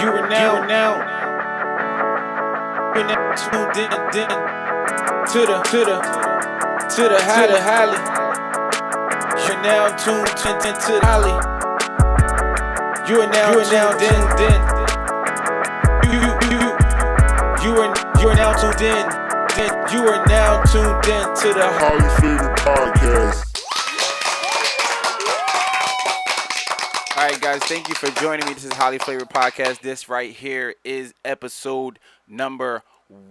You're now tuned in to the Holly. You're now tuned into the Holly. You are now tuned in. You are now tuned in. You are now tuned in to the Holly Favorite Podcast. Alright guys, thank you for joining me. This is Holly Flavor Podcast. This right here is episode number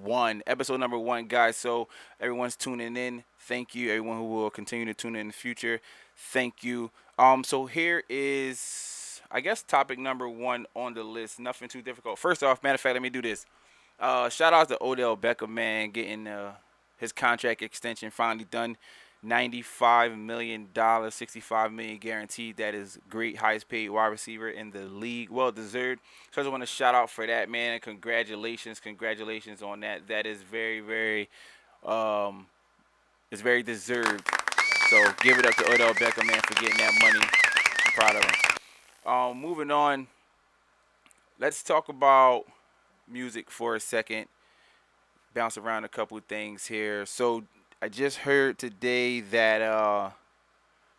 1. Episode number 1, guys. So everyone's tuning in. Thank you. Everyone who will continue to tune in the future. Thank you. So here is, I guess, topic number 1 on the list. Nothing too difficult. First off, matter of fact, let me do this. Shout out to Odell Beckham, man, getting his contract extension finally done. $95 million, $65 million guaranteed. That is great. Highest paid wide receiver in the league. Well deserved. So I just want to shout out for that, man. And congratulations on that. That is very it's very deserved. So give it up to Odell Beckham, man, for getting that money. I'm proud of him. Moving on. Let's talk about music for a second. Bounce around a couple of things here. So I just heard today that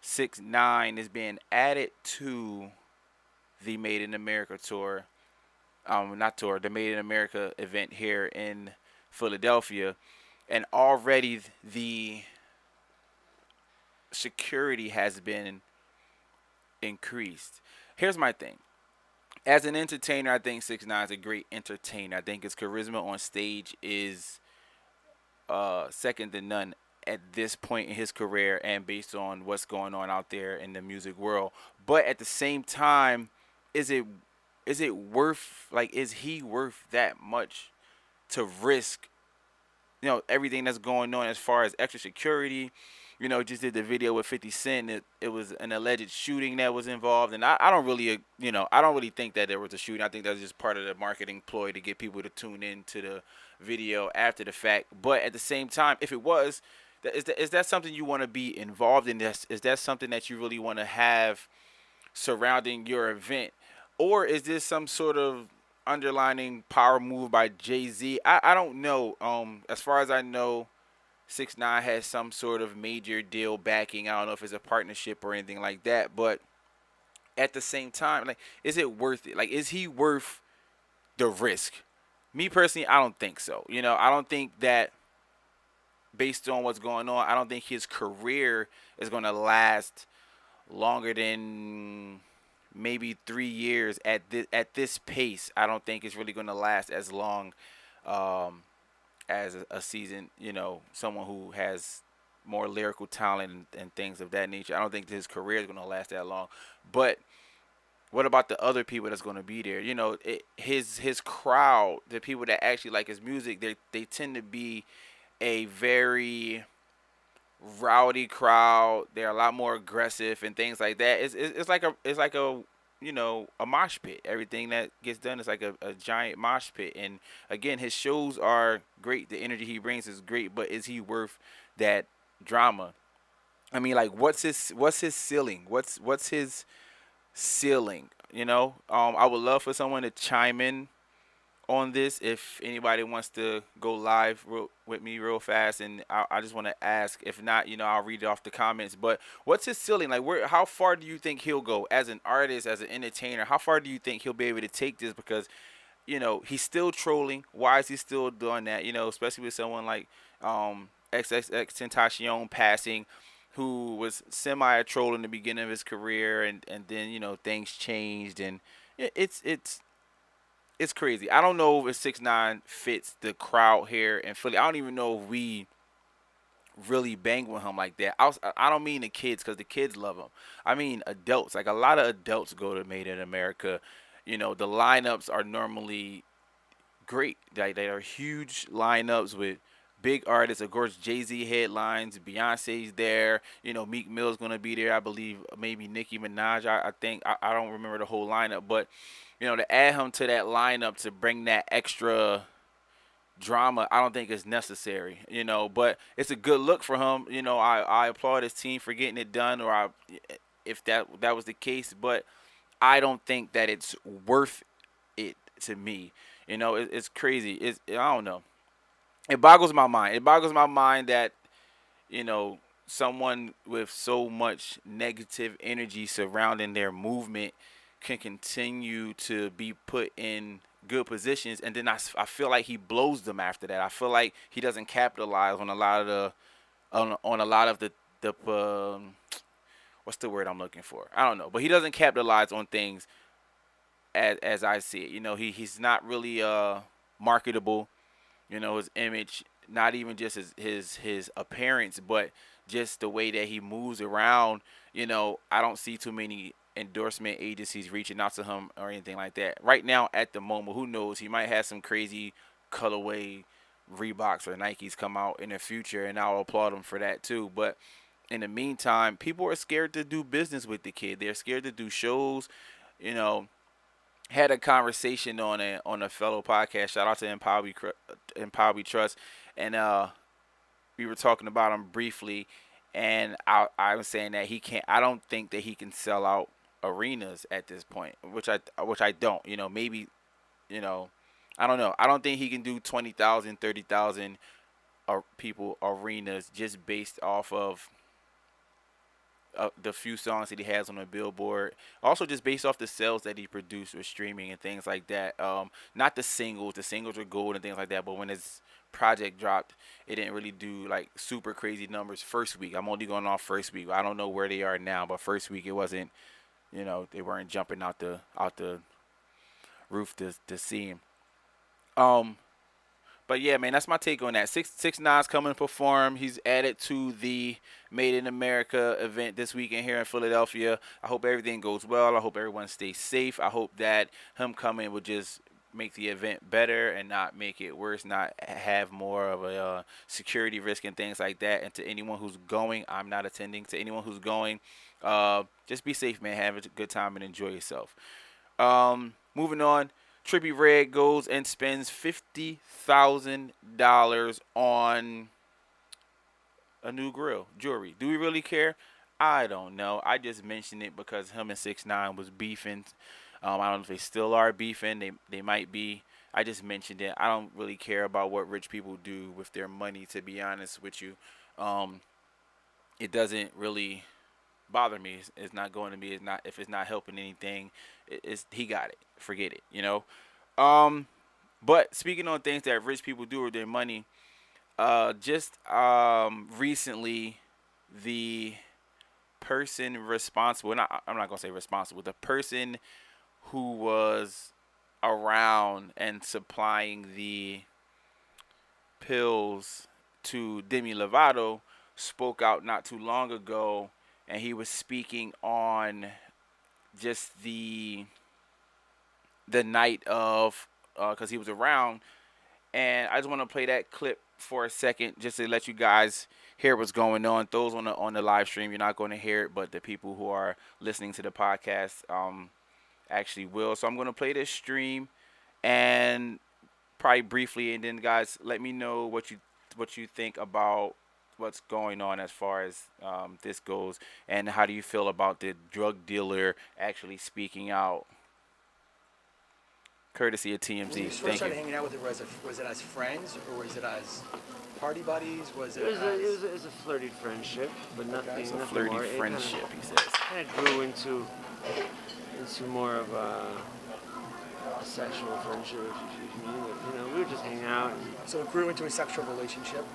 6ix9ine is being added to the Made in America tour. The Made in America event here in Philadelphia. And already the security has been increased. Here's my thing. As an entertainer, I think 6ix9ine is a great entertainer. I think his charisma on stage is second to none at this point in his career and based on what's going on out there in the music world. But at the same time, is it worth, like, is he worth that much to risk, everything that's going on as far as extra security? Just did the video with 50 Cent. It was an alleged shooting that was involved. And I don't really, I don't really think that there was a shooting. I think that's just part of the marketing ploy to get people to tune in to the video after the fact. But at the same time, if it was, is that something you want to be involved in? Is that something that you really want to have surrounding your event? Or is this some sort of underlining power move by Jay-Z? I don't know. As far as I know, 6ix9ine has some sort of major deal backing. I don't know if it's a partnership or anything like that. But at the same time, like, is it worth it? Like, is he worth the risk? Me personally, I don't think so. I don't think that, based on what's going on, I don't think his career is going to last longer than maybe 3 years at this pace. I don't think it's really going to last as long as a season, someone who has more lyrical talent and things of that nature. I don't think his career is going to last that long. But what about the other people that's going to be there? His crowd, the people that actually like his music, they tend to be a very rowdy crowd. They're a lot more aggressive and things like that. It's like a mosh pit. Everything that gets done is like a giant mosh pit. And again, his shows are great. The energy he brings is great, but is he worth that drama? I mean, like, what's his ceiling? What's his ceiling? I would love for someone to chime in on this if anybody wants to go live with me real fast, and I just want to ask. If not, I'll read it off the comments. But what's his ceiling? Like, how far do you think he'll go as an artist, as an entertainer? How far do you think he'll be able to take this? Because he's still trolling. Why is he still doing that? Especially with someone like XXXTentacion passing, who was semi-a-troll in the beginning of his career, and then things changed, and it's crazy. I don't know if 6ix9ine fits the crowd here in Philly. I don't even know if we really bang with him like that. I don't mean the kids, because the kids love him. I mean adults. Like, a lot of adults go to Made in America. The lineups are normally great. They are huge lineups with big artists. Of course, Jay-Z headlines. Beyonce's there. Meek Mill's going to be there. I believe maybe Nicki Minaj. I think. I don't remember the whole lineup. But, to add him to that lineup to bring that extra drama, I don't think it's necessary. But it's a good look for him. I applaud his team for getting it done, or if that was the case. But I don't think that it's worth it to me. It's crazy. I don't know. It boggles my mind. It boggles my mind that you know someone with so much negative energy surrounding their movement can continue to be put in good positions, and then I feel like he blows them after that. I feel like he doesn't capitalize on a lot of on a lot of the what's the word I'm looking for? I don't know, but he doesn't capitalize on things as I see it. He's not really marketable. His image, not even just his appearance, but just the way that he moves around. I don't see too many endorsement agencies reaching out to him or anything like that right now. At the moment, who knows? He might have some crazy colorway Reeboks or Nikes come out in the future, and I'll applaud him for that too. But in the meantime, people are scared to do business with the kid. They're scared to do shows. You know, had a conversation on a fellow podcast. Shout out to Empower We Trust, and we were talking about him briefly, and I was saying that he can't. I don't think that he can sell out arenas at this point, which I don't. Maybe I don't know. I don't think he can do 20,000, 30,000 people arenas just based off of the few songs that he has on the Billboard. Also, just based off the sales that he produced with streaming and things like that. Not the singles. The singles are gold and things like that. But when his project dropped, it didn't really do like super crazy numbers first week. I'm only going off first week. I don't know where they are now, but first week it wasn't. They weren't jumping out the roof to see him. Um, But yeah, man, that's my take on that. 6ix9ine coming to perform. He's added to the Made in America event this weekend here in Philadelphia. I hope everything goes well. I hope everyone stays safe. I hope that him coming will just make the event better and not make it worse, not have more of a security risk and things like that. And to anyone who's going, I'm not attending. To anyone who's going, just be safe, man. Have a good time and enjoy yourself. Moving on. Trippie Redd goes and spends $50,000 on a new grill, jewelry. Do we really care? I don't know. I just mentioned it because him and 6ix9ine was beefing. I don't know if they still are beefing. They might be. I just mentioned it. I don't really care about what rich people do with their money, to be honest with you. It doesn't really bother me. It's not going to me. It's not if it's not helping anything. He got it. Forget it. But speaking on things that rich people do with their money, just recently, the person responsible. I'm not gonna say responsible. The person who was around and supplying the pills to Demi Lovato spoke out not too long ago, and he was speaking on just the night of because he was around, and I just want to play that clip for a second just to let you guys hear what's going on. Those on the live stream, you're not going to hear it, but the people who are listening to the podcast actually will. So I'm going to play this stream and probably briefly, and then guys, let me know what you think about what's going on as far as this goes, and how do you feel about the drug dealer actually speaking out. Courtesy of TMZ. When you first Thank started you. hanging out with her, was it as friends or was it as party buddies? Was it, It was a flirty friendship, but nothing, It's a nothing Flirty more. friendship, he says. Kind of grew into more of a sexual friendship, if you mean. But, we were just hanging out. And so it grew into a sexual relationship?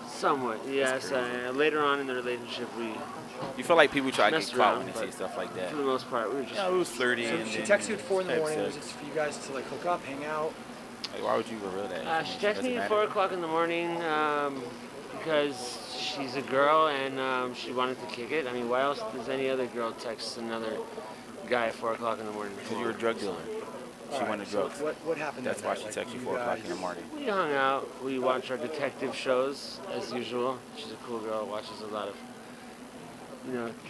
somewhat, yes. Later on in the relationship, we, You feel like people try to get Messed clout around, when they say but stuff like that. for the most part, we were just. Yeah, it was flirty. So and she then texted you at 4 in the had morning. Was sex. it for you guys to like hook up, hang out? Like, why would you reveal that? She information? texted Does it me at matter? 4 o'clock in the morning because she's a girl and she wanted to kick it. I mean, why else does any other girl text another guy at 4 o'clock in the morning? Because you're a drug dealer. She All wanted right, so drugs. what happened? That's that why night? she Like, texted you you 4 o'clock in the guys- morning. We hung out. We watched our detective shows as usual. She's a cool girl. Watches a lot of,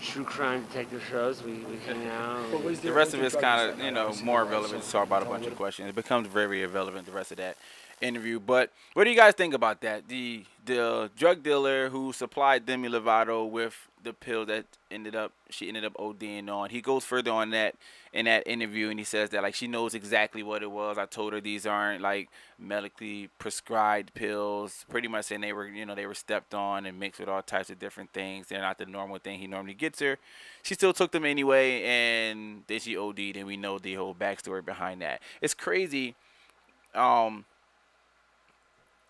true crime detective shows. We hang out. What was The their rest of only it's drug kind use of, that night? Obviously, more you guys irrelevant to saw talk about a tell bunch of what- questions. It becomes very irrelevant, the rest of that. interview. But what do you guys think about that? The drug dealer who supplied Demi Lovato with the pill that she ended up ODing on. He goes further on that in that interview, and he says that like she knows exactly what it was. I told her these aren't like medically prescribed pills. Pretty much saying they were stepped on and mixed with all types of different things. They're not the normal thing he normally gets her. She still took them anyway, and then she OD'd, and we know the whole backstory behind that. It's crazy. Um,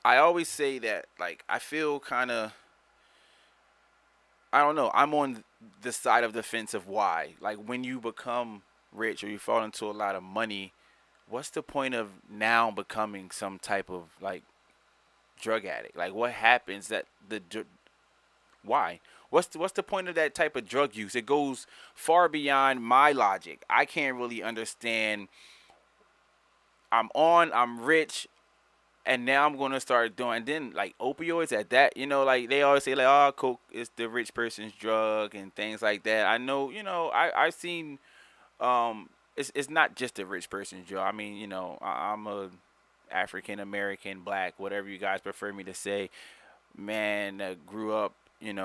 I always say that like I feel kind of I don't know. I'm on the side of the fence of why. Like when you become rich or you fall into a lot of money, what's the point of now becoming some type of like drug addict? Like what happens that why? What's the point of that type of drug use? It goes far beyond my logic. I can't really understand. I'm rich, and now I'm gonna start doing. And then like opioids at that, like they always say like, oh, coke is the rich person's drug and things like that. I know, I've seen, it's not just a rich person's drug. I mean, I'm a African American, black, whatever you guys prefer me to say, man that grew up, in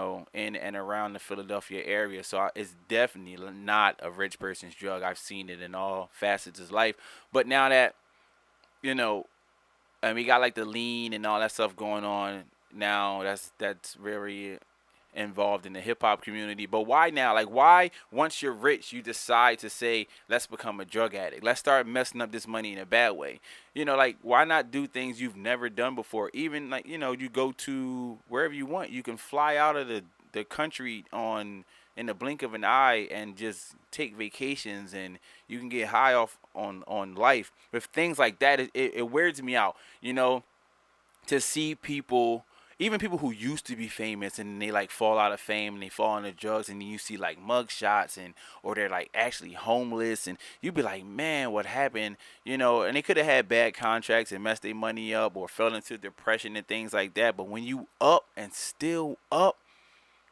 and around the Philadelphia area. So it's definitely not a rich person's drug. I've seen it in all facets of life. But now that, you know, and we got like the lean and all that stuff going on now, that's very involved in the hip hop community. But why now? Like why once you're rich you decide to say let's become a drug addict? Let's start messing up this money in a bad way. Like why not do things you've never done before? Even like, you go to wherever you want. You can fly out of the country on in the blink of an eye and just take vacations, and you can get high off on life. With things like that, it weirds me out, to see people, even people who used to be famous and they like fall out of fame and they fall into drugs, and then you see like mug shots and or they're like actually homeless, and you be like, man, what happened? And they could have had bad contracts and messed their money up or fell into depression and things like that. But when you up and still up,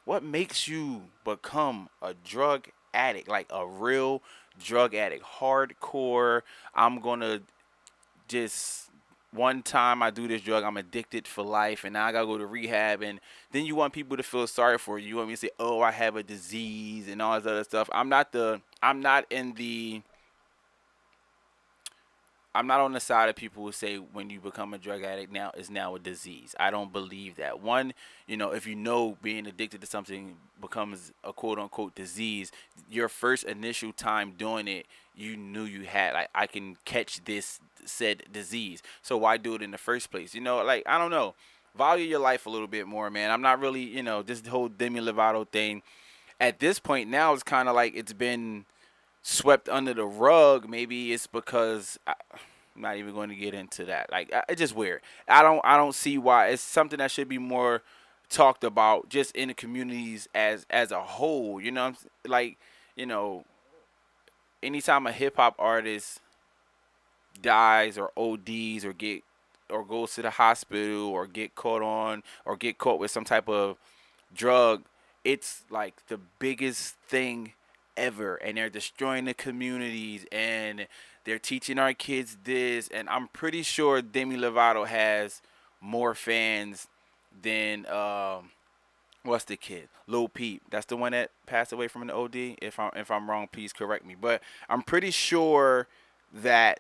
what makes you become a drug addict, like a real drug addict, hardcore? I'm gonna just one time I do this drug, I'm addicted for life, and now I gotta go to rehab. And then you want people to feel sorry for you. You want me to say, "Oh, I have a disease" and all this other stuff. I'm not on the side of people who say when you become a drug addict now is now a disease. I don't believe that. One, if being addicted to something becomes a quote unquote disease, your first initial time doing it, you knew you had like I can catch this said disease. So why do it in the first place? Like I don't know. Value your life a little bit more, man. I'm not really, this whole Demi Lovato thing. At this point now, it's kind of like it's been swept under the rug. Maybe it's because I'm not even going to get into that. Like it's just weird. I don't see why. It's something that should be more talked about just in the communities as a whole. Like, you know, anytime a hip hop artist dies or ODs or goes to the hospital or get caught with some type of drug, it's like the biggest thing ever, and they're destroying the communities, and they're teaching our kids this. And I'm pretty sure Demi Lovato has more fans than what's the kid, Lil Peep. That's the one that passed away from an OD. If I'm wrong, please correct me. But I'm pretty sure that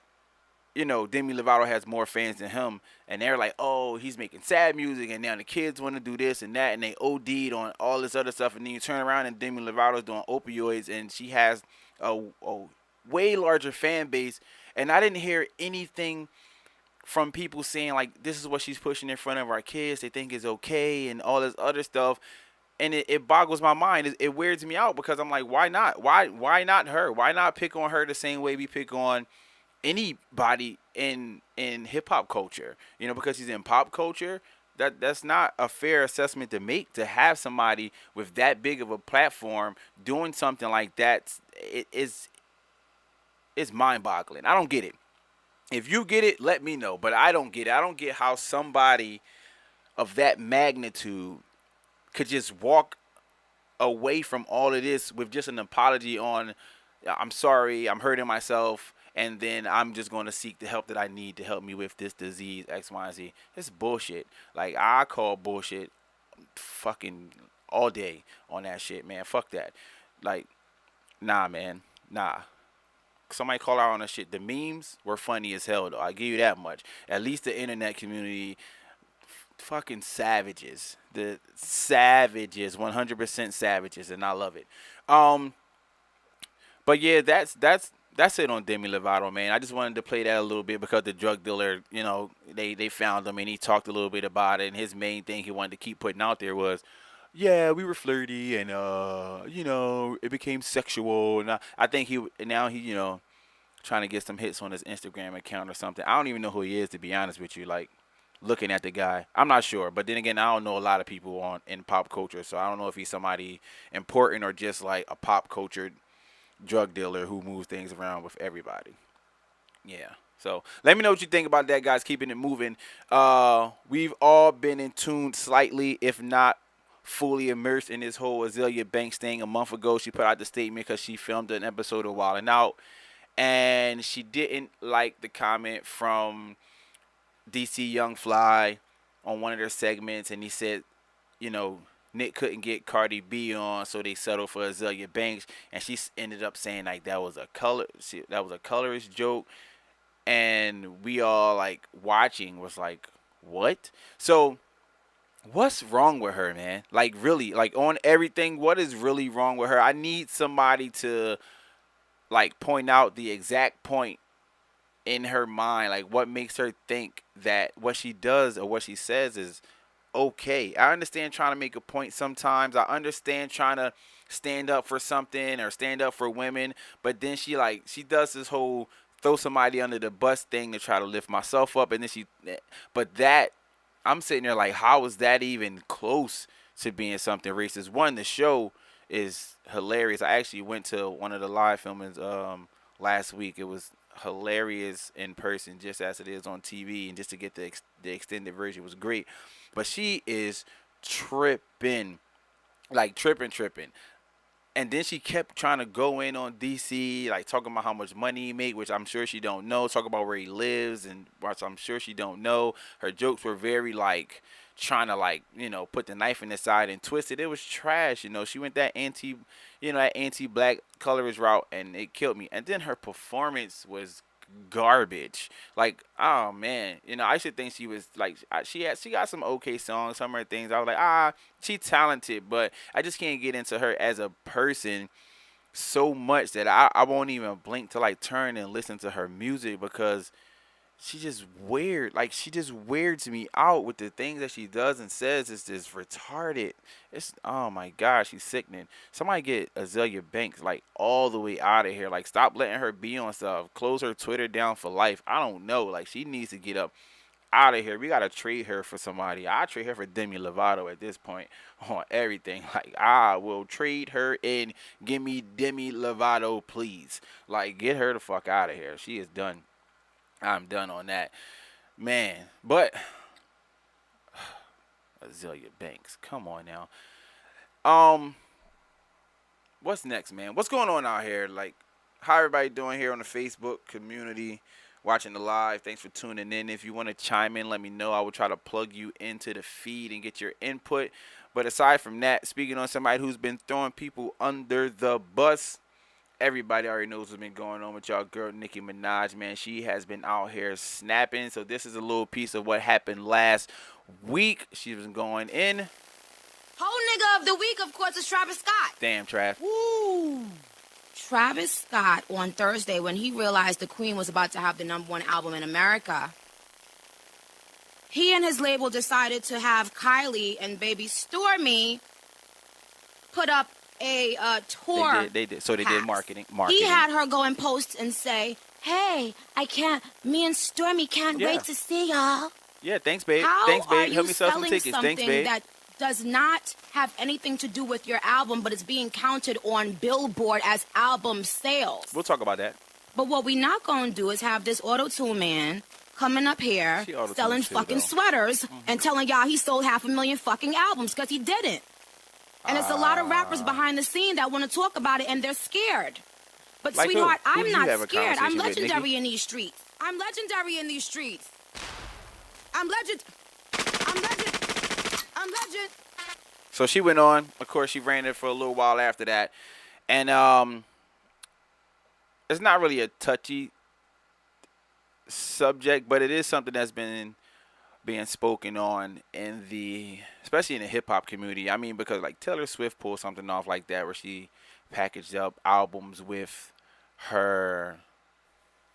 Demi Lovato has more fans than him, and they're like, oh, he's making sad music, and now the kids want to do this and that, and they OD'd on all this other stuff, and then you turn around and Demi Lovato's doing opioids, and she has a way larger fan base, and I didn't hear anything from people saying like this is what she's pushing in front of our kids. They think is okay and all this other stuff, and it boggles my mind. It weirds me out because I'm like, why not? Why not her? Why not pick on her the same way we pick on anybody in hip hop culture, because he's in pop culture. That's not a fair assessment to make, to have somebody with that big of a platform doing something like that. It's mind-boggling. I don't get it. If you get it, let me know, but I don't get it. I don't get how somebody of that magnitude could just walk away from all of this with just an apology on, I'm sorry, I'm hurting myself, and then I'm just going to seek the help that I need to help me with this disease X, Y, and Z. It's bullshit. Like I call bullshit fucking all day on that shit, man. Fuck that. Like, nah, man. Nah. Somebody call out on that shit. The memes were funny as hell, though. I give you that much. At least the internet community, fucking savages. The savages, 100% savages, and I love it. Um, but yeah, that's it on Demi Lovato, man. I just wanted to play that a little bit because the drug dealer, they found him and he talked a little bit about it. And his main thing he wanted to keep putting out there was, yeah, we were flirty and it became sexual. And I think he trying to get some hits on his Instagram account or something. I don't even know who he is, to be honest with you. Like looking at the guy, I'm not sure. But then again, I don't know a lot of people in pop culture, so I don't know if he's somebody important or just like a pop culture drug dealer who moves things around with everybody. Yeah. So let me know what you think about that, guys. Keeping it moving. We've all been in tune slightly, if not fully immersed in this whole Azalea Banks thing. A month ago, she put out the statement because she filmed an episode of Wild 'N Out, and she didn't like the comment from DC Young Fly on one of their segments, and he said, Nick couldn't get Cardi B on, so they settled for Azalea Banks, and she ended up saying like that was a colorist joke, and we all like watching was like, what? So what's wrong with her, man? Like really, like on everything, what is really wrong with her? I need somebody to like point out the exact point in her mind, like what makes her think that what she does or what she says is okay. I understand trying to make a point sometimes. I understand trying to stand up for something or stand up for women, but then she does this whole throw somebody under the bus thing to try to lift myself up, and then but that I'm sitting there like, how is that even close to being something racist? One, the show is hilarious. I actually went to one of the live filmings last week. It was hilarious in person just as it is on TV, and just to get the extended version was great. But she is tripping, like tripping. And then she kept trying to go in on DC, like talking about how much money he make, which I'm sure she don't know. Talk about where he lives, and which I'm sure she don't know. Her jokes were very like trying to put the knife in the side and twist it. It was trash. She went that anti-black colorist route, and it killed me. And then her performance was garbage. Like, oh man, I should think she was like, she got some okay songs, some of her things. I was like, she's talented, but I just can't get into her as a person so much that I won't even blink to like turn and listen to her music, because she just weird. Like, she just weirds me out with the things that she does and says. It's just retarded. It's, oh my gosh, she's sickening. Somebody get Azalea Banks like all the way out of here. Like, stop letting her be on stuff. Close her Twitter down for life. I don't know. Like, she needs to get up out of here. We gotta trade her for somebody. I trade her for Demi Lovato at this point on everything. Like, I will trade her and give me Demi Lovato, please. Like, get her the fuck out of here. She is done. I'm done on that, man. But Azalea Banks, come on now. What's next, man? What's going on out here? Like, how everybody doing here on the Facebook community, watching the live? Thanks for tuning in. If you want to chime in, let me know. I will try to plug you into the feed and get your input. But aside from that, speaking on somebody who's been throwing people under the bus, everybody already knows what's been going on with y'all girl Nicki Minaj, man. She has been out here snapping. So this is a little piece of what happened last week. She was going in. Whole nigga of the week, of course, is Travis Scott. Damn, Trav. Woo! Travis Scott on Thursday, when he realized the Queen was about to have the #1 album in America, he and his label decided to have Kylie and baby Stormy put up a tour. They did. So they did marketing. He had her go and post and say, "Hey, me and Stormy can't wait to see y'all." Yeah, thanks, babe. How Thanks, babe. are Help you me sell some selling tickets. Thanks, something babe. that does not have anything to do with your album, but it's being counted on Billboard as album sales? We'll talk about that. But what we not gonna do is have this auto-tune man coming up here selling fucking sweaters and telling y'all he sold 500,000 fucking albums, because he didn't. And it's a lot of rappers behind the scene that want to talk about it, and they're scared. But Like who? sweetheart, Who I'm did you not have a scared. I'm conversation with, Nicki? legendary in these streets. I'm legendary in these streets. I'm legend. I'm legend. I'm legend. So she went on. Of course, she ran it for a little while after that, and it's not really a touchy subject, but it is something that's been being spoken on in the, especially in the hip hop community. I mean, because like Taylor Swift pulled something off like that where she packaged up albums with her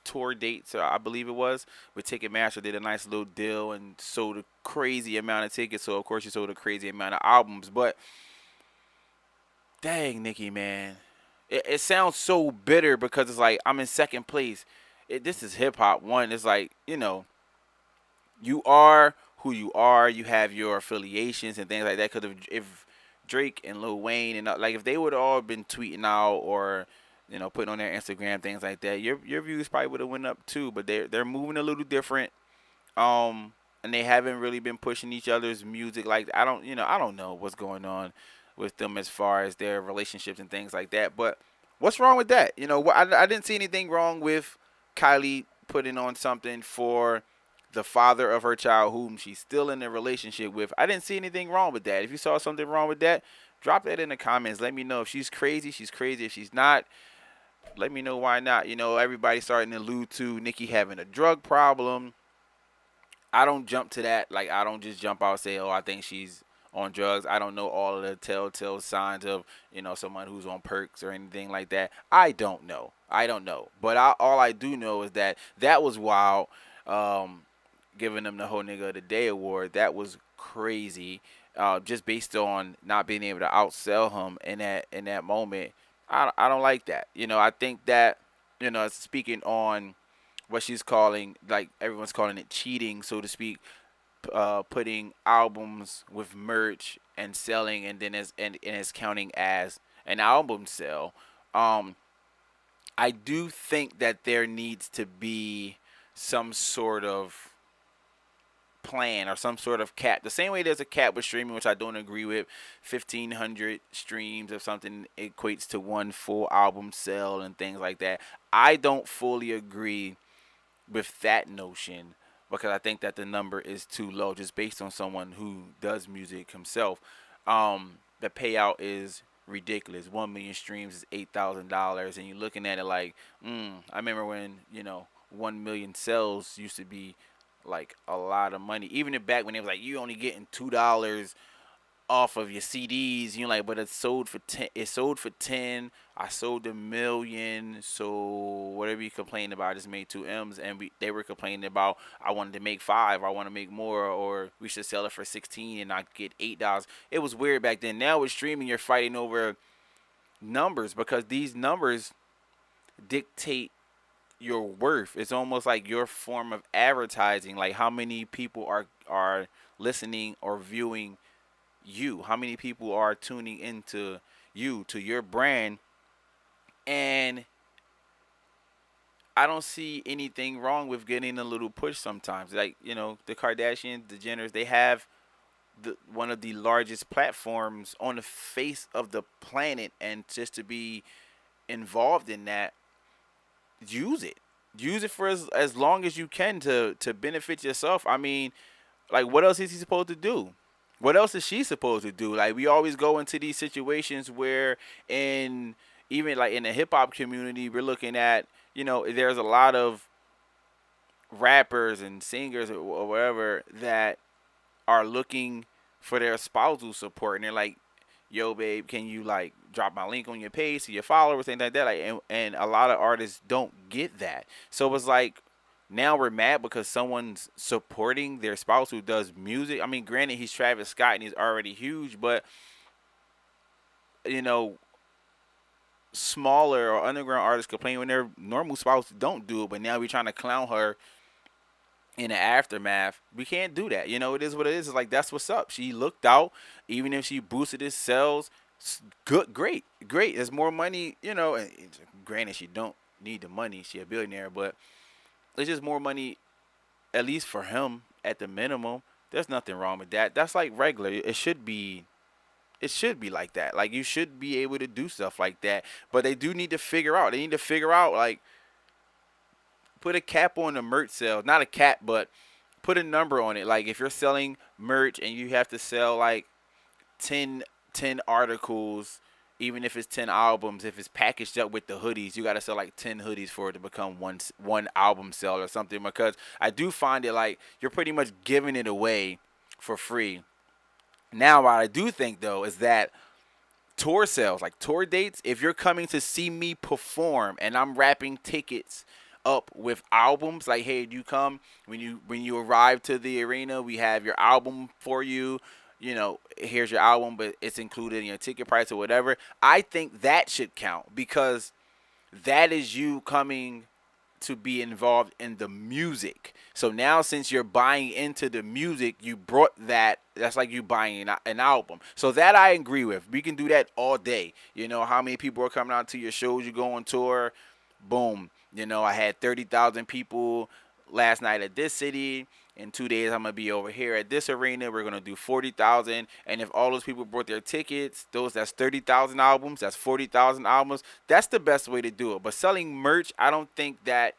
tour dates, I believe it was, with Ticketmaster, did a nice little deal and sold a crazy amount of tickets. So of course she sold a crazy amount of albums. But dang, Nicki, man, it sounds so bitter because it's like I'm in second place. This is hip hop. One, it's like, you are who you are. You have your affiliations and things like that. Because if Drake and Lil Wayne and like if they would have all been tweeting out or putting on their Instagram things like that, your views probably would have went up too. But they're moving a little different. And they haven't really been pushing each other's music. Like I don't know what's going on with them as far as their relationships and things like that. But what's wrong with that? I didn't see anything wrong with Kylie putting on something for the father of her child, whom she's still in a relationship with. I didn't see anything wrong with that. If you saw something wrong with that, drop that in the comments. Let me know. If she's crazy, she's crazy. If she's not, let me know why not. Everybody's starting to allude to Nicki having a drug problem. I don't jump to that. Like, I don't just jump out and say, oh, I think she's on drugs. I don't know all of the telltale signs of, someone who's on perks or anything like that. I don't know. But all I do know is that was wild. Giving them the whole nigga of the day award, that was crazy. Just based on not being able to outsell him in that moment. I don't like that. I think that, speaking on what she's calling, like everyone's calling it cheating, so to speak, putting albums with merch and selling, and then and it's counting as an album sale. I do think that there needs to be some sort of plan or some sort of cap. The same way there's a cap with streaming, which I don't agree with. 1,500 streams of something equates to one full album sale and things like that. I don't fully agree with that notion because I think that the number is too low just based on someone who does music himself. The payout is ridiculous. 1 million streams is $8,000, and you're looking at it like, I remember when 1 million sales used to be like a lot of money. Even back when it was like you only getting $2 off of your CDs, but it sold for 10. It sold for 10. I sold 1,000,000. So whatever you complained about, I just made 2 M's, and they were complaining about I wanted to make 5, or I want to make more, or we should sell it for 16 and I get $8. It was weird back then. Now with streaming, you're fighting over numbers because these numbers dictate your worth. It's almost like your form of advertising, like how many people are listening or viewing you, how many people are tuning into you, to your brand. And I don't see anything wrong with getting a little push sometimes. Like, the Kardashians, the Jenners, they have one of the largest platforms on the face of the planet, and just to be involved in that, use it for as long as you can to benefit yourself. I mean, like, what else is he supposed to do? What else is she supposed to do? Like, we always go into these situations where even like in the hip hop community, we're looking at, there's a lot of rappers and singers or whatever that are looking for their spousal support, and they're like, yo, babe, can you like drop my link on your page to your followers, things like that. Like, and a lot of artists don't get that. So it's like, now we're mad because someone's supporting their spouse who does music. I mean, granted, he's Travis Scott and he's already huge, but smaller or underground artists complain when their normal spouse don't do it. But now we're trying to clown her in the aftermath. We can't do that. It is what it is. It's like, that's what's up. She looked out, even if she boosted his sales. Good, great. There's more money. And granted, she don't need the money. She a billionaire, but it's just more money, at least for him, at the minimum. There's nothing wrong with that. That's like regular. It should be it should be like that. Like you should be able to do stuff like that. But they do need to figure out. They need to figure out like put a cap on the merch sales. Not a cap, but put a number on it. Like if you're selling merch and you have to sell like 10, 10 articles, even if it's 10 albums, if it's packaged up with the hoodies, you got to sell like 10 hoodies for it to become one album sale or something. Because I do find it like you're pretty much giving it away for free. Now, what I do think though is that tour sales, like tour dates, if you're coming to see me perform and I'm wrapping tickets up with albums, like hey, you come when you arrive to the arena, we have your album for you. You know, here's your album, but it's included in your ticket price or whatever. I think that should count because that is you coming to be involved in the music. So now since you're buying into the music, you brought that. That's like you buying an album. So that I agree with. We can do that all day. You know, how many people are coming out to your shows? You go on tour. Boom. You know, I had 30,000 people last night at this city. In 2 days, I'm going to be over here at this arena. We're going to do 40,000. And if all those people brought their tickets, that's 30,000 albums. That's 40,000 albums. That's the best way to do it. But selling merch, I don't think that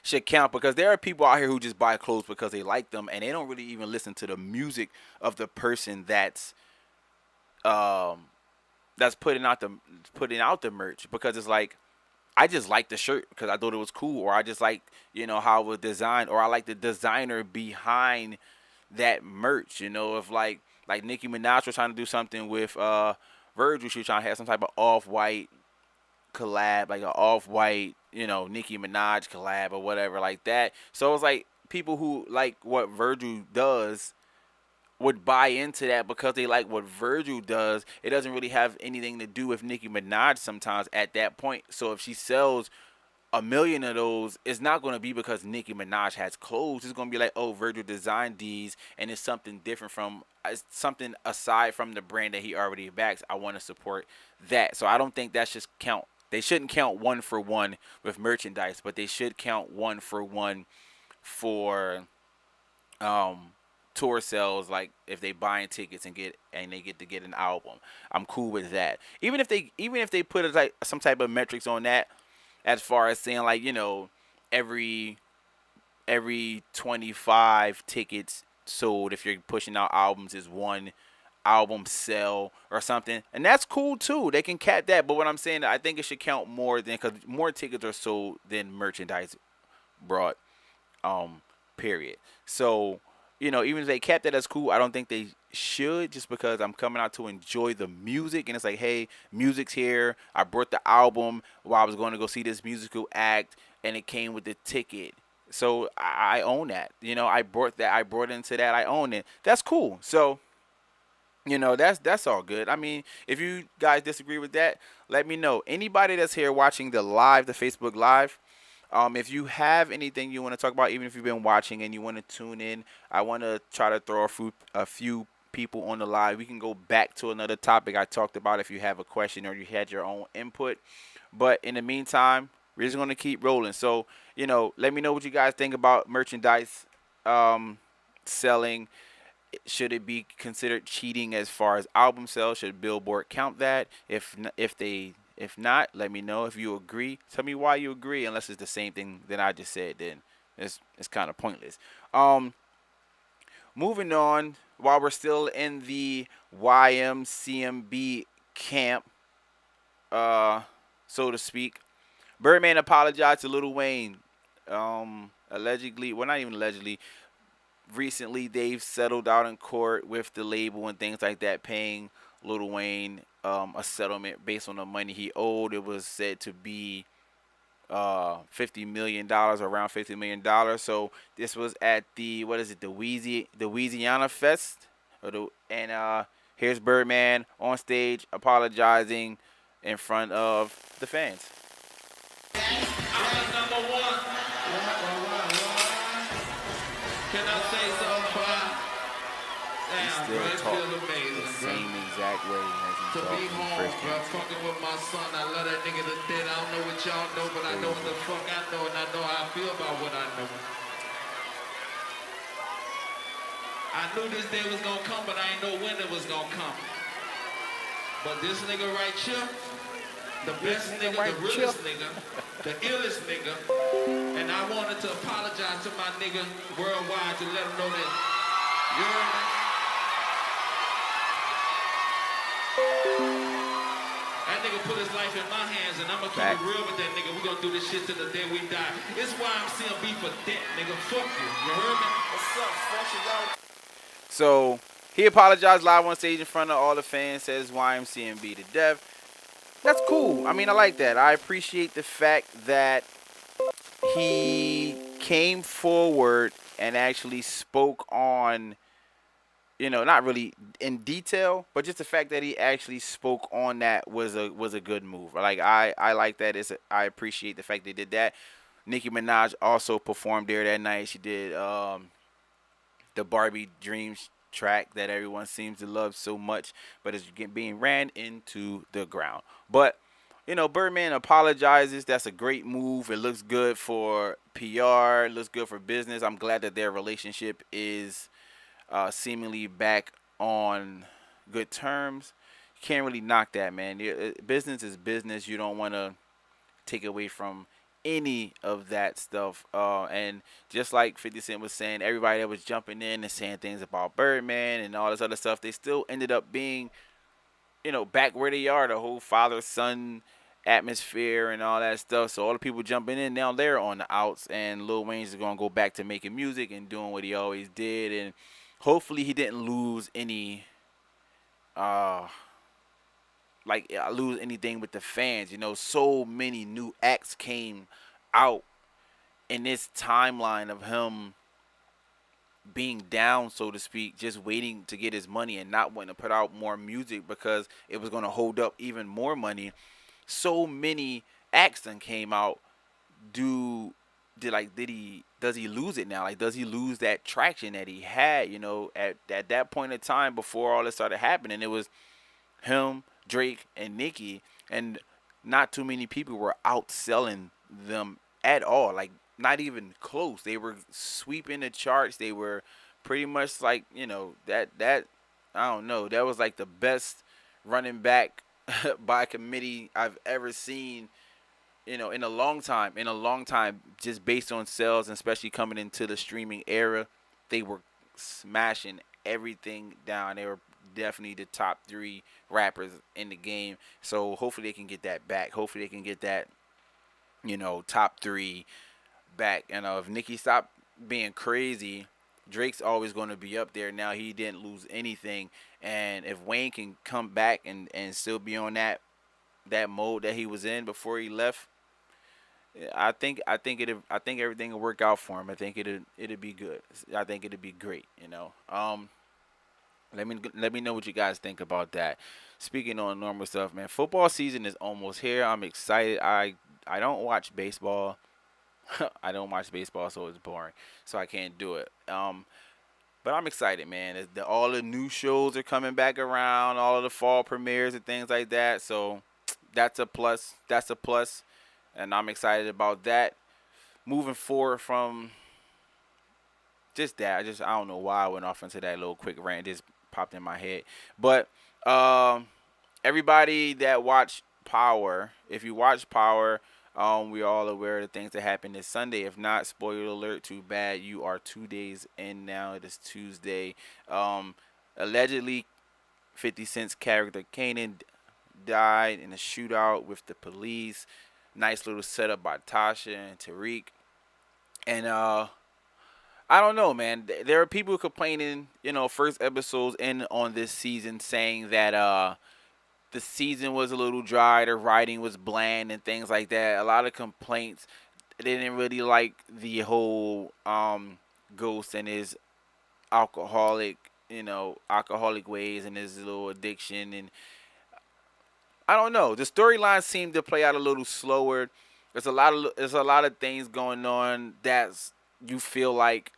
should count because there are people out here who just buy clothes because they like them and they don't really even listen to the music of the person that's putting out the merch, because it's like I just like the shirt because I thought it was cool, or I just like, you know, how it was designed, or I like the designer behind that merch. You know, if like Nicki Minaj was trying to do something with Virgil, she was trying to have some type of off-white collab, like an off-white, you know, Nicki Minaj collab or whatever like that. So it's like people who like what Virgil does would buy into that because they like what Virgil does. It doesn't really have anything to do with Nicki Minaj sometimes at that point. So if she sells 1,000,000 of those, it's not going to be because Nicki Minaj has clothes. It's going to be like, oh, Virgil designed these and it's something different it's something aside from the brand that he already backs. I want to support that. So I don't think that should count. They shouldn't count 1 for 1 with merchandise, but they should count 1 for 1 for tour sales, like if they buying tickets and they get to get an album. I'm cool with that. Even if they put like some type of metrics on that, as far as saying like, you know, every 25 tickets sold, if you're pushing out albums, is 1 album sell or something, and that's cool too. They can cap that. But what I'm saying, I think it should count more than, because more tickets are sold than merchandise brought. Period. So, you know, even if they cap that, that's cool. I don't think they should, just because I'm coming out to enjoy the music. And it's like, hey, music's here. I brought the album while I was going to go see this musical act, and it came with the ticket. So I own that. You know, I brought into that. I own it. That's cool. So, you know, that's all good. I mean, if you guys disagree with that, let me know. Anybody that's here watching the Facebook Live, if you have anything you want to talk about, even if you've been watching and you want to tune in, I want to try to throw a few people on the live. We can go back to another topic I talked about if you have a question or you had your own input. But in the meantime, we're just going to keep rolling. So, you know, let me know what you guys think about merchandise selling. Should it be considered cheating as far as album sales? Should Billboard count that? If not, let me know if you agree. Tell me why you agree. Unless it's the same thing that I just said, then it's kind of pointless. Moving on, while we're still in the YMCMB camp, so to speak, Birdman apologized to Lil Wayne. Allegedly, well, not even allegedly. Recently, they've settled out in court with the label and things like that, paying Lil Wayne a settlement based on the money he owed. It was said to be $50 million, around $50 million. So this was at the Louisiana Fest, and here's Birdman on stage apologizing in front of the fans. Can I say something? He still talks the same exact way as he talked when he first came. Fucking with my son, I love that nigga to death. I don't know what y'all know, but I know what the fuck I know, and I know how I feel about what I know. I knew this day was gonna come, but I ain't know when it was gonna come. But this nigga right here, the best nigga, the realest nigga, the illest nigga, and I wanted to apologize to my nigga worldwide to let him know that you're that nigga put his life in my hands, and I'ma keep it real with that nigga. We gonna do this shit till the day we die. It's why I'm seeing beef for that, nigga. Fuck you. You heard me? What's up, fresh? So he apologized live on stage in front of all the fans. Says YMCMB to death. That's cool. I mean, I like that. I appreciate the fact that he came forward and actually spoke on, not really in detail, but just the fact that he actually spoke on that was a good move. Like I like that. I appreciate the fact they did that. Nicki Minaj also performed there that night. She did the Barbie Dreams track that everyone seems to love so much, but it's being ran into the ground. But Birdman apologizes. That's a great move. It looks good for PR. It looks good for business. I'm glad that their relationship is seemingly back on good terms. You can't really knock that, man. Business is business. You don't want to take away from any of that stuff. And just like 50 Cent was saying, everybody that was jumping in and saying things about Birdman and all this other stuff, they still ended up being, back where they are, the whole father-son atmosphere and all that stuff. So all the people jumping in, now they're on the outs, and Lil Wayne's going to go back to making music and doing what he always did. And hopefully he didn't lose any lose anything with the fans. So many new acts came out in this timeline of him being down, so to speak, just waiting to get his money and not wanting to put out more music because it was going to hold up even more money. So many acts then came out. Does he lose it now? Like, does he lose that traction that he had, at that point in time before all this started happening? It was him, Drake, and Nicki, and not too many people were outselling them at all. Like, not even close. They were sweeping the charts. They were pretty much like, that I don't know. That was like the best running back by committee I've ever seen, in a long time. In a long time, just based on sales, and especially coming into the streaming era, they were smashing everything down. They were definitely the top 3 rappers in the game. So hopefully they can get that back. Hopefully they can get that, top 3 back. And if Nicki stopped being crazy, Drake's always going to be up there. Now he didn't lose anything, and if Wayne can come back and still be on that mode that he was in before he left, I think everything will work out for him. I think it'll be good. I think it'll be great. Let me know what you guys think about that. Speaking on normal stuff, man, football season is almost here. I'm excited. I don't watch baseball. I don't watch baseball, so it's boring. So I can't do it. But I'm excited, man. All the new shows are coming back around, all of the fall premieres and things like that. So that's a plus. That's a plus. And I'm excited about that. Moving forward from just that, I don't know why I went off into that little quick rant. It just popped in my head. But everybody that watched Power, if you watch Power, we're all aware of the things that happened this Sunday. If not, spoiler alert, too bad. You are 2 days in now. It is Tuesday. Allegedly, 50 Cent's character Kanan died in a shootout with the police. Nice little setup by Tasha and Tariq. And I don't know, man. There are people complaining, first episodes in on this season, saying that the season was a little dry, the writing was bland and things like that. A lot of complaints. They didn't really like the whole Ghost and his alcoholic ways and his little addiction. And I don't know. The storyline seemed to play out a little slower. There's a lot of things going on that you feel like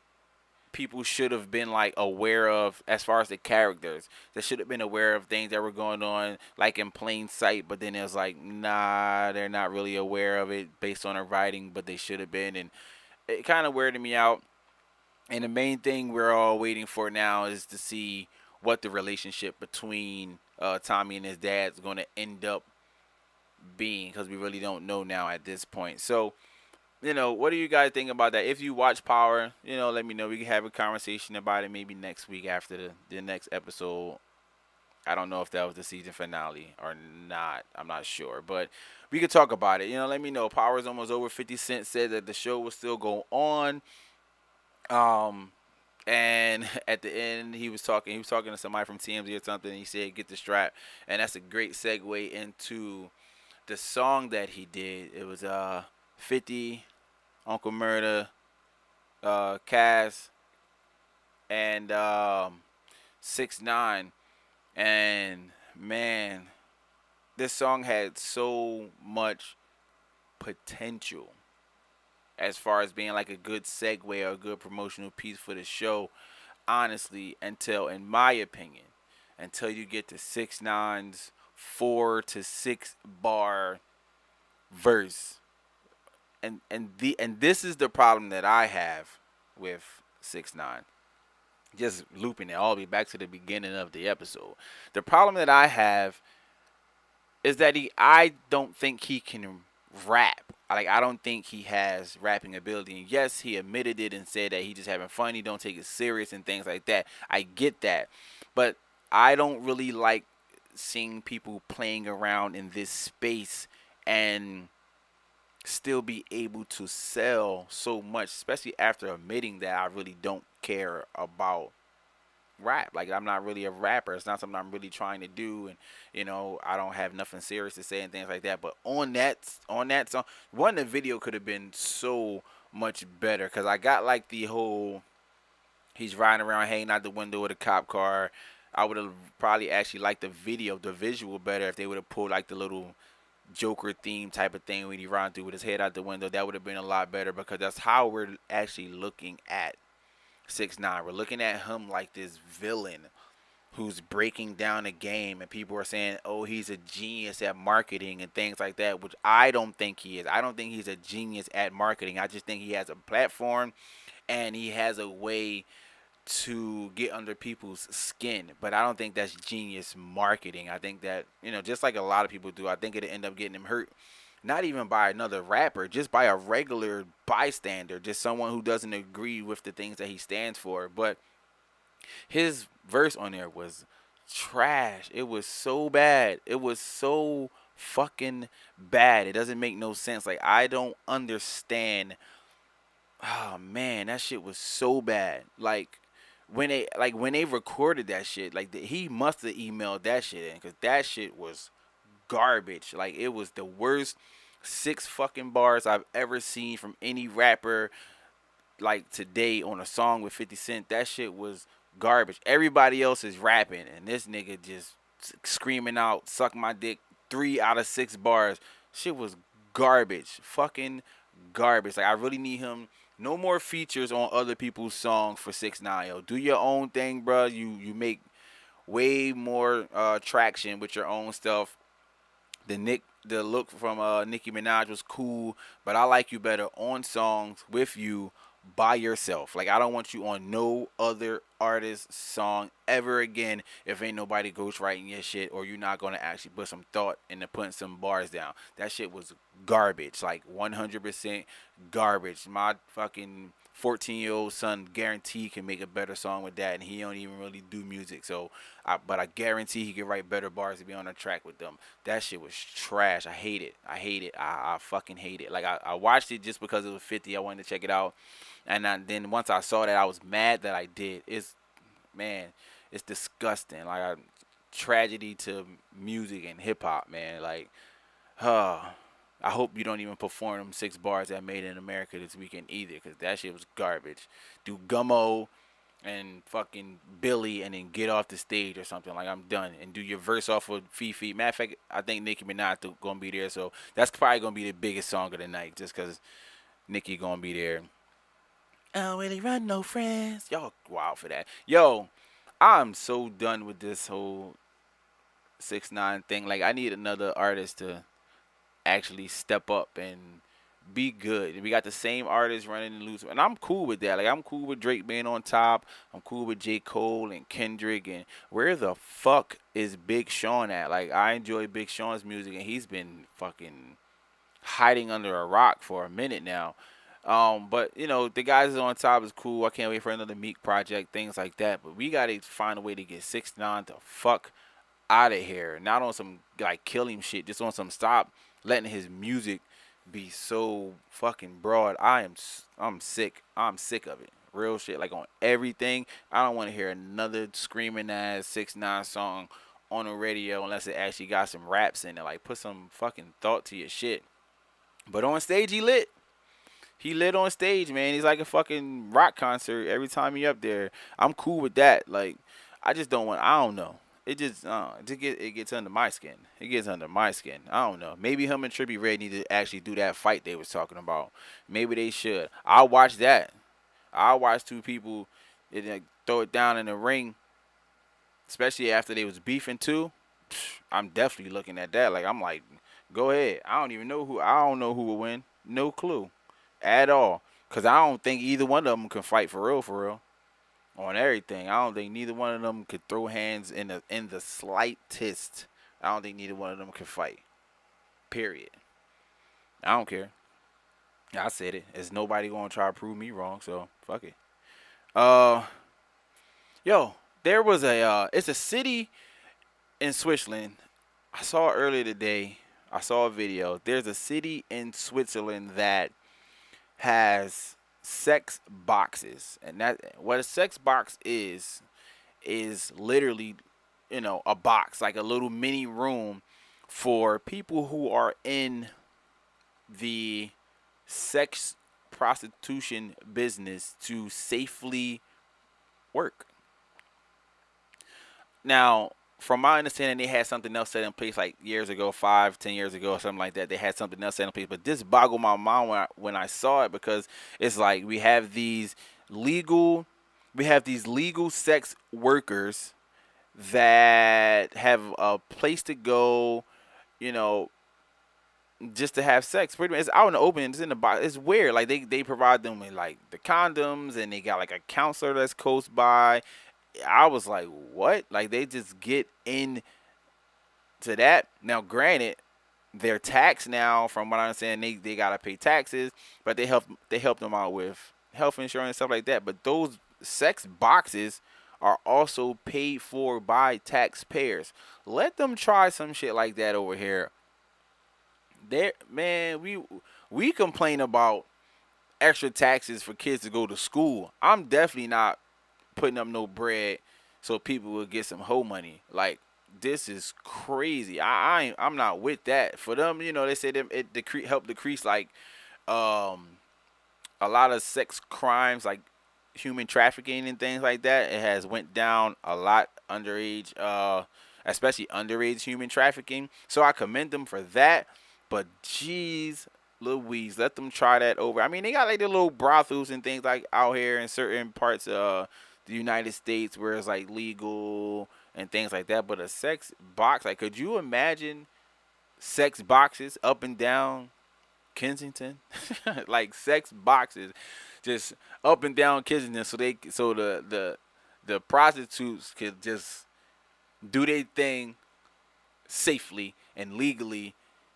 people should have been like aware of as far as the characters. They should have been aware of things that were going on like in plain sight, but then it was like, nah, they're not really aware of it based on the writing, but they should have been. And it kind of weirded me out. And the main thing we're all waiting for now is to see what the relationship between Tommy and his dad is going to end up being, because we really don't know now at this point. So, what do you guys think about that? If you watch Power, let me know. We can have a conversation about it maybe next week after the next episode. I don't know if that was the season finale or not. I'm not sure, but we could talk about it. Let me know. Power is almost over. 50 Cent said that the show will still go on. And at the end, he was talking. He was talking to somebody from TMZ or something. And he said, "Get the strap," and that's a great segue into the song that he did. It was 50, Uncle Murder, Cass, and 6ix9ine. And man, this song had so much potential as far as being like a good segue or a good promotional piece for the show. Honestly, in my opinion, until you get to 6ix9ine's 4 to 6 bar verse, and this is the problem that I have with 6ix9ine. Just looping it all the way back to the beginning of the episode. The problem that I have is that I don't think he can rap. Like, I don't think he has rapping ability. And yes, he admitted it and said that he just having fun. He don't take it serious and things like that. I get that. But I don't really like seeing people playing around in this space and still be able to sell so much, especially after admitting that I really don't care about rap. Like, I'm not really a rapper. It's not something I'm really trying to do, and I don't have nothing serious to say and things like that. But on that song, the video could have been so much better, because I got like the whole he's riding around hanging out the window of a cop car. I would have probably actually liked the visual better if they would have pulled like the little Joker theme type of thing when he ran through with his head out the window. That would have been a lot better, because that's how we're actually looking at 6ix9ine. We're looking at him like this villain who's breaking down a game, and people are saying, "Oh, he's a genius at marketing and things like that," which I don't think he is. I don't think he's a genius at marketing. I just think he has a platform and he has a way to get under people's skin, but I don't think that's genius marketing. I think that, just like a lot of people do, I think it'll end up getting him hurt. Not even by another rapper, just by a regular bystander, just someone who doesn't agree with the things that he stands for. But his verse on there was trash. It was so bad. It was so fucking bad. It doesn't make no sense. Like, I don't understand. Oh man, that shit was so bad. Like, when they recorded that shit, like, he must have emailed that shit in, because that shit was garbage. Like, it was the worst 6 fucking bars I've ever seen from any rapper, like, today on a song with 50 Cent. That shit was garbage. Everybody else is rapping, and this nigga just screaming out, "Suck my dick," 3 out of 6 bars. Shit was garbage. Fucking garbage. Like, I really need him. No more features on other people's songs for 6ix9ine, yo. Do your own thing, bro. You make way more traction with your own stuff. The look from Nicki Minaj was cool, but I like you better on songs with you by yourself. Like, I don't want you on no other artist's song ever again if ain't nobody ghostwriting your shit, or you're not gonna actually put some thought into putting some bars down. That shit was garbage, like 100% garbage. My fucking 14-year-old son guarantee can make a better song with that, and he don't even really do music. So, but I guarantee he can write better bars to be on a track with them. That shit was trash. I hate it. I fucking hate it. Like, I watched it just because it was 50. I wanted to check it out, and then once I saw that, I was mad that I did. It's disgusting. Like, tragedy to music and hip hop, man. Like, I hope you don't even perform them 6 bars that Made in America this weekend either, because that shit was garbage. Do Gummo and fucking Billy and then get off the stage or something. Like, I'm done. And do your verse off of Fifi. Matter of fact, I think Nicki Minaj going to be there, so that's probably going to be the biggest song of the night, just because Nicki going to be there. I don't really run no friends. Y'all wild for that. Yo, I'm so done with this whole 6ix9ine thing. Like, I need another artist to actually step up and be good. We got the same artists running and losing, and I'm cool with that. Like I'm cool with Drake being on top. I'm cool with J. Cole and Kendrick. And where the fuck is Big Sean at? Like I enjoy Big Sean's music, and he's been fucking hiding under a rock for a minute now. But the guys that are on top is cool. I can't wait for another Meek project, things like that. But we gotta find a way to get 6ix9ine to fuck out of here. Not on some like kill him shit, just on some stop letting his music be so fucking broad. I'm sick. I'm sick of it. Real shit. Like on everything. I don't want to hear another screaming ass 6ix9ine song on the radio unless it actually got some raps in it. Like put some fucking thought to your shit. But on stage he lit. He lit on stage, man. He's like a fucking rock concert every time he up there. I'm cool with that. Like I just don't want. I don't know. It gets under my skin. It gets under my skin. I don't know. Maybe him and Trippie Redd need to actually do that fight they was talking about. Maybe they should. I'll watch that. I'll watch two people throw it down in the ring, especially after they was beefing too. I'm definitely looking at that. Like I'm like, go ahead. I don't know who will win. No clue at all. Cause I don't think either one of them can fight for real, for real. On everything. I don't think neither one of them could throw hands in the slightest. I don't think neither one of them could fight. Period. I don't care. I said it. There's nobody gonna try to prove me wrong, so fuck it. Uh yo, there was it's a city in Switzerland. I saw it earlier today. I saw a video. There's a city in Switzerland that has sex boxes, and that what a sex box is literally a box, like a little mini room for people who are in the sex prostitution business to safely work. Now, from my understanding, they had something else set in place like years ago, 5, 10 years ago, or something like that. They had something else set in place, but this boggled my mind when I saw it, because it's like legal, we have these legal sex workers that have a place to go, you know, just to have sex. Pretty much, it's out in the open. It's in the box. It's weird. Like they provide them with like the condoms, and they got like a counselor that's close by. I was like, what? Like they just get into that. Now, granted, they're taxed now. From what I understand, they gotta pay taxes, but they help them out with health insurance and stuff like that. But those sex boxes are also paid for by taxpayers. Let them try some shit like that over here. There, man, we complain about extra taxes for kids to go to school. I'm definitely not putting up no bread so people will get some hoe money. Like this is crazy. I'm not with that. For them, they say them it help decrease like a lot of sex crimes, like human trafficking and things like that. It has went down a lot underage, especially underage human trafficking. So I commend them for that. But geez, Louise, let them try that over. I mean, they got like the little brothels and things like out here in certain parts of the United States where it's like legal and things like that. But a sex box, like, could you imagine sex boxes up and down Kensington? Like sex boxes just up and down Kensington, so the prostitutes could just do their thing safely and legally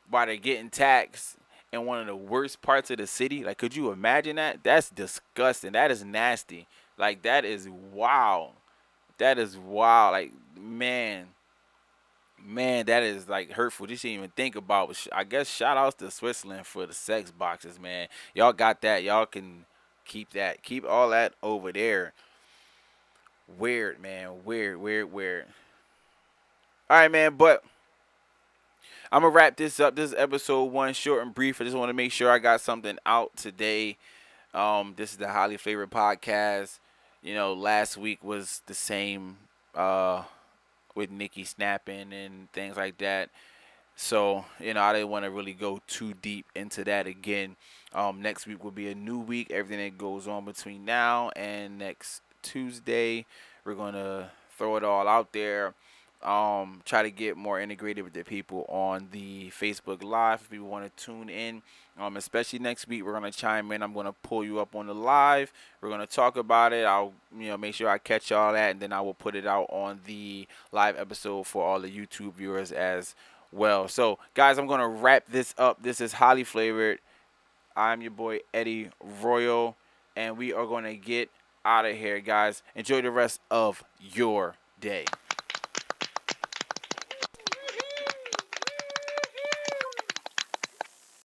while they're getting taxed in one of the worst parts of the city. Like, could you imagine that? That's disgusting. That is nasty. Like, that is wild. That is wild. Like, man, that is like hurtful. Just didn't even think about. But I guess shout outs to Switzerland for the sex boxes, man. Y'all got that. Y'all can keep that. Keep all that over there. Weird, man. Weird. All right, man. But I'm going to wrap this up. This is episode 1, short and brief. I just want to make sure I got something out today. This is the Highly Favorite Podcast. Last week was the same with Nicki snapping and things like that. So, I didn't want to really go too deep into that again. Next week will be a new week. Everything that goes on between now and next Tuesday, we're going to throw it all out there. try to get more integrated with the people on the Facebook Live. If people want to tune in, especially next week, we're gonna chime in. I'm gonna pull you up on the live. We're gonna talk about it. I'll make sure I catch all that, and then I will put it out on the live episode for all the YouTube viewers as well. So, guys, I'm gonna wrap this up. This is Highly Flavored. I'm your boy Eddie Royal, and we are gonna get out of here, guys. Enjoy the rest of your day.